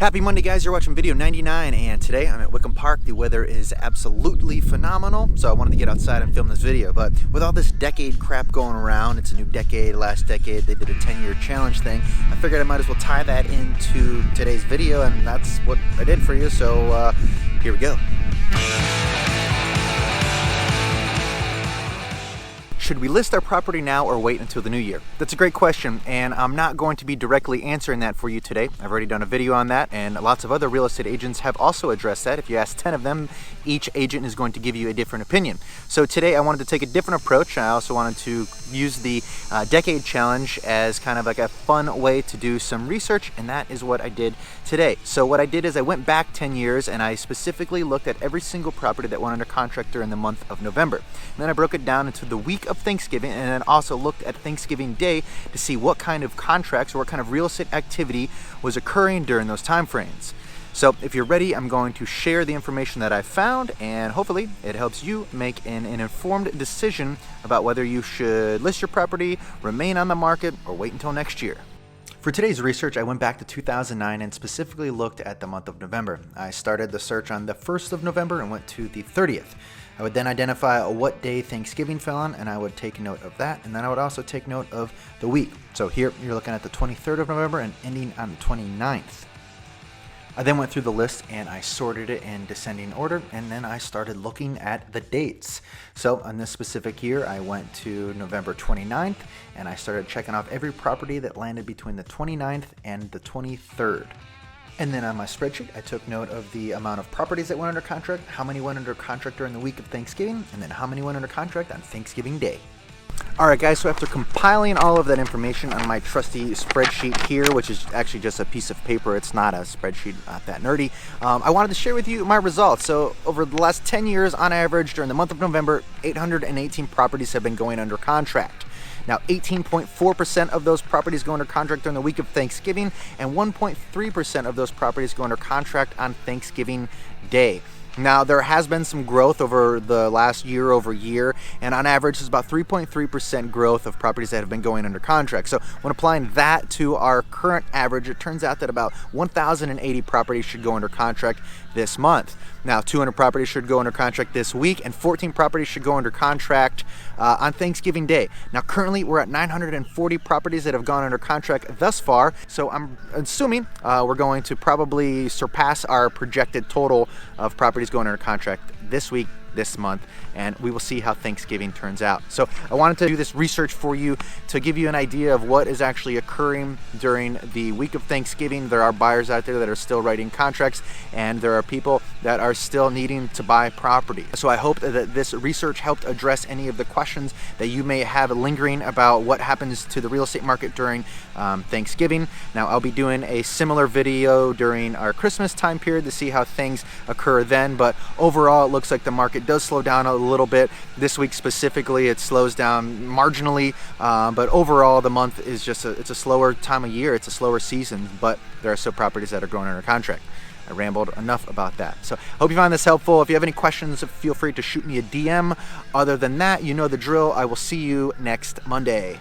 Happy Monday, guys. You're watching video 99, and today I'm at Wickham Park. The weather is absolutely phenomenal, so I wanted to get outside and film this video. But with all this decade crap going around, it's a new decade, last decade, they did a 10-year challenge thing. I figured I might as well tie that into today's video, and that's what I did for you, so here we go. Should we list our property now or wait until the new year? That's a great question, and I'm not going to be directly answering that for you today. I've already done a video on that, and lots of other real estate agents have also addressed that. If you ask 10 of them, each agent is going to give you a different opinion. So today I wanted to take a different approach. I also wanted to use the Decade Challenge as kind of like a fun way to do some research, and that is what I did today. So what I did is I went back 10 years, and I specifically looked at every single property that went under contract during the month of November. And then I broke it down into the week of Thanksgiving, and then also looked at Thanksgiving Day to see what kind of contracts or what kind of real estate activity was occurring during those time frames. So if you're ready, I'm going to share the information that I found, and hopefully it helps you make an informed decision about whether you should list your property, remain on the market, or wait until next year. For today's research, I went back to 2009 and specifically looked at the month of November. I started the search on the 1st of November and went to the 30th. I would then identify what day Thanksgiving fell on, and I would take note of that, and then I would also take note of the week. So here you're looking at the 23rd of November and ending on the 29th. I then went through the list and I sorted it in descending order, and then I started looking at the dates. So on this specific year, I went to November 29th and I started checking off every property that landed between the 29th and the 23rd. And then on my spreadsheet, I took note of the amount of properties that went under contract, how many went under contract during the week of Thanksgiving, and then how many went under contract on Thanksgiving Day. Alright guys, so after compiling all of that information on my trusty spreadsheet here, which is actually just a piece of paper, it's not a spreadsheet, not that nerdy, I wanted to share with you my results. So over the last 10 years, on average, during the month of November, 818 properties have been going under contract. Now, 18.4% of those properties go under contract during the week of Thanksgiving, and 1.3% of those properties go under contract on Thanksgiving Day. Now, there has been some growth over the last year over year, and on average, it's about 3.3% growth of properties that have been going under contract. So when applying that to our current average, it turns out that about 1,080 properties should go under contract this month. Now, 200 properties should go under contract this week, and 14 properties should go under contract on Thanksgiving Day. Now, currently, we're at 940 properties that have gone under contract thus far, so I'm assuming we're going to probably surpass our projected total of properties going under contract this week, this month, and we will see how Thanksgiving turns out. So I wanted to do this research for you to give you an idea of what is actually occurring during the week of Thanksgiving. There are buyers out there that are still writing contracts, and there are people that are still needing to buy property. So I hope that this research helped address any of the questions that you may have lingering about what happens to the real estate market during Thanksgiving. Now, I'll be doing a similar video during our Christmas time period to see how things occur then, but overall it looks like the market does slow down a little bit. This week specifically, it slows down marginally, but overall the month is just it's a slower time of year, it's a slower season, but there are still properties that are going under contract. I rambled enough about that. So hope you find this helpful. If you have any questions, feel free to shoot me a DM. Other than that, you know the drill. I will see you next Monday.